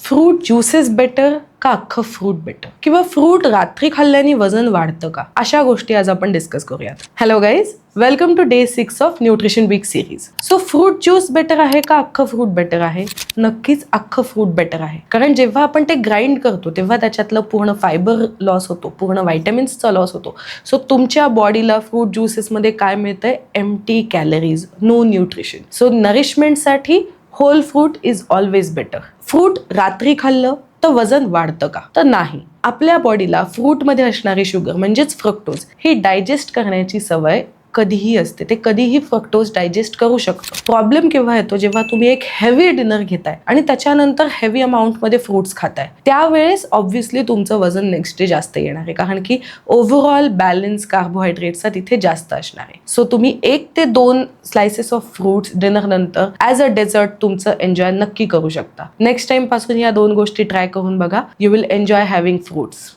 Fruit juices better का अख्खं fruit better, किंवा फ्रूट रात्री खाल्ल्याने वजन वाढतं का, अशा गोष्टी आज आपण डिस्कस करूयात. Hello guys, welcome to day 6 of nutrition week series. So fruit juice better आहे का अख्खं फ्रूट बेटर आहे? नक्कीच अख्खं फ्रूट बेटर आहे. कारण जेव्हा आपण ते ग्राइंड करतो तेव्हा त्याच्यातलं पूर्ण फायबर लॉस होतो, पूर्ण व्हायटॅमिन्सचा लॉस होतो. सो तुमच्या बॉडीला फ्रूट ज्युसेसमध्ये काय मिळतंय? Empty calories, no nutrition. So नरिशमेंटसाठी whole fruit is always better. Fruit रात्री खाल्लं तर वजन वाढतं का? तर नाही. आपल्या बॉडीला फ्रूटमध्ये असणारी शुगर म्हणजेच फ्रक्टोज ही डायजेस्ट करण्याची सवय कधीही असते. ते कधीही फ्रक्टोज डायजेस्ट करू शकतो. प्रॉब्लेम केव्हा येतो? जेव्हा तुम्ही एक हेवी डिनर घेताय आणि त्याच्यानंतर हेवी अमाऊंटमध्ये फ्रुट्स खाताय, त्यावेळेस ऑब्व्हियसली तुमचं वजन नेक्स्ट डे जास्त येणार आहे, कारण की ओव्हरऑल बॅलन्स कार्बोहायड्रेट्सचा तिथे जास्त असणार आहे. सो तुम्ही 1 ते 2 स्लायसेस ऑफ फ्रुट्स डिनर नंतर ॲज अ डेझर्ट तुमचं एन्जॉय नक्की करू शकता. नेक्स्ट टाइम पासून या 2 गोष्टी ट्राय करून बघा. You will enjoy having fruits.